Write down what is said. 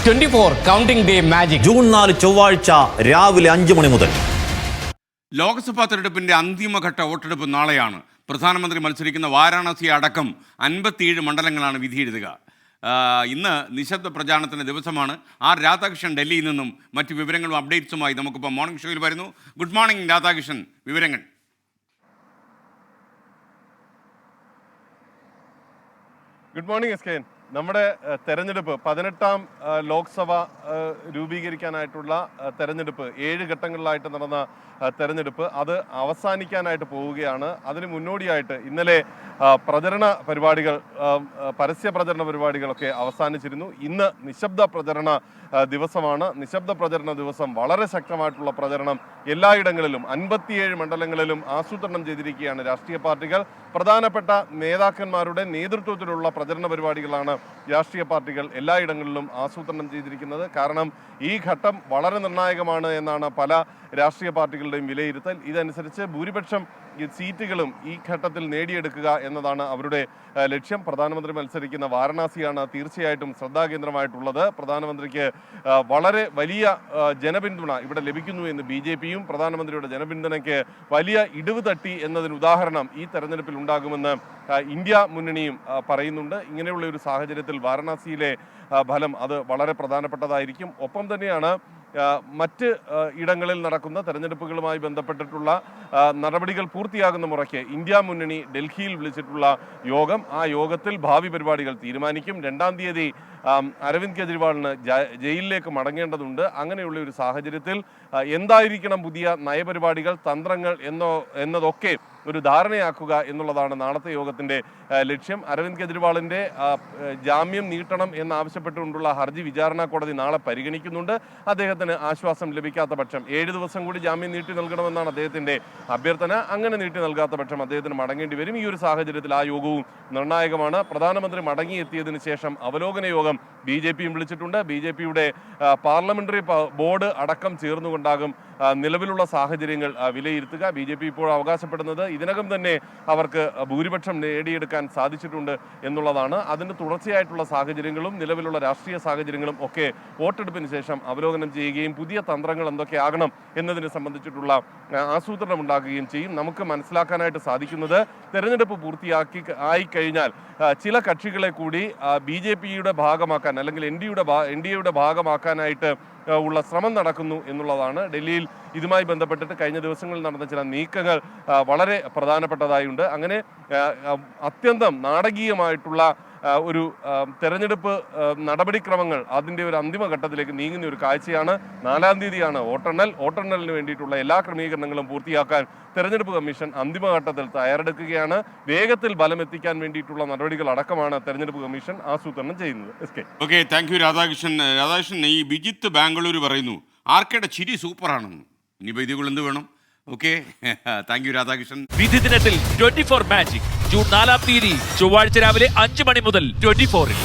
24 counting day magic June 4 ചൊവ്വാഴ്ച രാവിലെ 5 മണി മുതൽ. ലോക്സഭാ തെരഞ്ഞെടുപ്പിന്റെ അന്തിമഘട്ട വോട്ടെടുപ്പ് നാളെയാണ്. പ്രധാനമന്ത്രി മത്സരിക്കുന്ന വാരാണസി അടക്കം 57 മണ്ഡലങ്ങളാണ് വിധിയെഴുതുക. ഇന്ന് നിശബ്ദ പ്രചാരണത്തിൻ്റെ ദിവസമാണ്. ആർ രാധാകൃഷ്ണൻ ഡൽഹിയിൽ നിന്നും മറ്റ് വിവരങ്ങളും അപ്ഡേറ്റ്സുമായി നമുക്കിപ്പോൾ മോർണിംഗ് ഷോയിൽ വരുന്നു. ഗുഡ് മോർണിംഗ് രാധാകൃഷ്ണൻ, വിവരങ്ങൾ. Good morning S K. നമ്മുടെ തെരഞ്ഞെടുപ്പ് 18ാം ലോക്സഭ രൂപീകരിക്കാനായിട്ടുള്ള തെരഞ്ഞെടുപ്പ് 7 ഘട്ടങ്ങളിലായിട്ട് നടന്ന തെരഞ്ഞെടുപ്പ് അത് അവസാനിക്കാനായിട്ട് പോവുകയാണ്. അതിന് മുന്നോടിയായിട്ട് ഇന്നലെ പ്രചരണ പരിപാടികൾ, പരസ്യ പ്രചരണ പരിപാടികളൊക്കെ അവസാനിച്ചിരുന്നു. ഇന്ന് നിശബ്ദ പ്രചരണ ദിവസമാണ്. നിശബ്ദ പ്രചരണ ദിവസം വളരെ ശക്തമായിട്ടുള്ള പ്രചരണം എല്ലായിടങ്ങളിലും 57 മണ്ഡലങ്ങളിലും ആസൂത്രണം ചെയ്തിരിക്കുകയാണ് രാഷ്ട്രീയ പാർട്ടികൾ. പ്രധാനപ്പെട്ട നേതാക്കന്മാരുടെ നേതൃത്വത്തിലുള്ള പ്രചരണ പരിപാടികളാണ് രാഷ്ട്രീയ പാർട്ടികൾ എല്ലായിടങ്ങളിലും ആസൂത്രണം ചെയ്തിരിക്കുന്നത്. കാരണം ഈ ഘട്ടം വളരെ നിർണായകമാണ് എന്നാണ് പല രാഷ്ട്രീയ പാർട്ടികളുടെയും വിലയിരുത്തൽ. ഇതനുസരിച്ച് ഭൂരിപക്ഷം സീറ്റുകളും ഈ ഘട്ടത്തിൽ നേടിയെടുക്കുക എന്നതാണ് അവരുടെ ലക്ഷ്യം. പ്രധാനമന്ത്രി മത്സരിക്കുന്ന വാരണാസിയാണ് തീർച്ചയായിട്ടും ശ്രദ്ധാകേന്ദ്രമായിട്ടുള്ളത്. പ്രധാനമന്ത്രിക്ക് വളരെ വലിയ ജനപിന്തുണ ഇവിടെ ലഭിക്കുന്നു എന്ന് BJPയും പ്രധാനമന്ത്രിയുടെ ജനപിന്തുണയ്ക്ക് വലിയ ഇടിവ് തട്ടി എന്നതിന് ഉദാഹരണം ഈ തെരഞ്ഞെടുപ്പിൽ ഉണ്ടാകുമെന്ന് ഇന്ത്യ മുന്നണിയും പറയുന്നുണ്ട്. ഇങ്ങനെയുള്ള ഒരു സാഹചര്യത്തിൽ വാരണാസിയിലെ ഫലം അത് വളരെ പ്രധാനപ്പെട്ടതായിരിക്കും. ഒപ്പം തന്നെയാണ് മറ്റ് ഇടങ്ങളിൽ നടക്കുന്ന തെരഞ്ഞെടുപ്പുകളുമായി ബന്ധപ്പെട്ടിട്ടുള്ള നടപടികൾ പൂർത്തിയാകുന്ന മുറയ്ക്ക് ഇന്ത്യ മുന്നണി ഡൽഹിയിൽ വിളിച്ചിട്ടുള്ള യോഗം. ആ യോഗത്തിൽ ഭാവി പരിപാടികൾ തീരുമാനിക്കും. 2-ാം തീയതി അരവിന്ദ് കെജ്രിവാളിന് ജയിലിലേക്ക് മടങ്ങേണ്ടതുണ്ട്. അങ്ങനെയുള്ള ഒരു സാഹചര്യത്തിൽ എന്തായിരിക്കണം പുതിയ നയപരിപാടികൾ, തന്ത്രങ്ങൾ എന്നതൊക്കെ ഒരു ധാരണയാക്കുക എന്നുള്ളതാണ് നാളത്തെ യോഗത്തിൻ്റെ ലക്ഷ്യം. അരവിന്ദ് കെജ്രിവാളിൻ്റെ ജാമ്യം നീട്ടണം എന്നാവശ്യപ്പെട്ടുകൊണ്ടുള്ള ഹർജി വിചാരണ കോടതി നാളെ പരിഗണിക്കുന്നുണ്ട്. അദ്ദേഹത്തിന് ആശ്വാസം ലഭിക്കാത്ത പക്ഷം 7 ദിവസം കൂടി ജാമ്യം നീട്ടി നൽകണമെന്നാണ് അദ്ദേഹത്തിൻ്റെ അഭ്യർത്ഥന. അങ്ങനെ നീട്ടി നൽകാത്ത പക്ഷം അദ്ദേഹത്തിന് മടങ്ങേണ്ടി വരും. ഈ ഒരു സാഹചര്യത്തിൽ ആ യോഗവും നിർണായകമാണ്. പ്രധാനമന്ത്രി മടങ്ങിയെത്തിയതിനു ശേഷം അവലോകന യോഗം BJPയും വിളിച്ചിട്ടുണ്ട്. BJPയുടെ പാർലമെന്ററി ബോർഡ് അടക്കം ചേർന്നുകൊണ്ടാകും നിലവിലുള്ള സാഹചര്യങ്ങൾ വിലയിരുത്തുക. BJP ഇപ്പോൾ അവകാശപ്പെടുന്നത് ഇതിനകം തന്നെ അവർക്ക് ഭൂരിപക്ഷം നേടിയെടുക്കാൻ സാധിച്ചിട്ടുണ്ട് എന്നുള്ളതാണ്. അതിൻ്റെ തുടർച്ചയായിട്ടുള്ള സാഹചര്യങ്ങളും നിലവിലുള്ള രാഷ്ട്രീയ സാഹചര്യങ്ങളും ഒക്കെ വോട്ടെടുപ്പിന് ശേഷം അവലോകനം ചെയ്യുകയും പുതിയ തന്ത്രങ്ങൾ എന്തൊക്കെയാകണം എന്നതിനെ സംബന്ധിച്ചിട്ടുള്ള ആസൂത്രണം ഉണ്ടാക്കുകയും ചെയ്യും. നമുക്ക് മനസ്സിലാക്കാനായിട്ട് സാധിക്കുന്നത് തെരഞ്ഞെടുപ്പ് ആയിക്കഴിഞ്ഞാൽ ചില കക്ഷികളെ കൂടി BJPയുടെ ഭാഗമാക്കാൻ അല്ലെങ്കിൽ NDAയുടെ ഭാഗമാക്കാനായിട്ട് ഉള്ള ശ്രമം നടക്കുന്നു എന്നുള്ളതാണ്. ഡൽഹിയിൽ ഇതുമായി ബന്ധപ്പെട്ടിട്ട് കഴിഞ്ഞ ദിവസങ്ങളിൽ നടന്ന ചില നീക്കങ്ങൾ വളരെ പ്രധാനപ്പെട്ടതായുണ്ട്. അങ്ങനെ അത്യന്തം നാടകീയമായിട്ടുള്ള ഒരു തെരഞ്ഞെടുപ്പ് നടപടിക്രമങ്ങൾ അതിൻ്റെ ഒരു അന്തിമഘട്ടത്തിലേക്ക് നീങ്ങുന്ന ഒരു കാഴ്ചയാണ്. 4-ാം തീയതിയാണ് വോട്ടെണ്ണലിന് വേണ്ടിയിട്ടുള്ള എല്ലാ ക്രമീകരണങ്ങളും പൂർത്തിയാക്കാൻ തെരഞ്ഞെടുപ്പ് കമ്മീഷൻ അന്തിമഘട്ടത്തിൽ തയ്യാറെടുക്കുകയാണ്. വേഗത്തിൽ ബലമെത്തിക്കാൻ വേണ്ടിയിട്ടുള്ള നടപടികൾ അടക്കമാണ് തെരഞ്ഞെടുപ്പ് കമ്മീഷൻ ആസൂത്രണം ചെയ്യുന്നത്. Okay, thank you Radhakrishnan. ഈ ബിജിത്ത് ബാംഗ്ലൂർ പറയുന്നു ആർക്കയുടെ ചിരി സൂപ്പറാണെന്ന്. ഇനിയിപ്പോൾ ഇതുകൾ എന്ത് വേണം? Okay, thank you Radhakrishnan. വിധി ദിനത്തിൽ 24 മാജിക് ജൂൺ 4-ാം തീയതി ചൊവ്വാഴ്ച രാവിലെ 5 മണി മുതൽ 24-ൽ.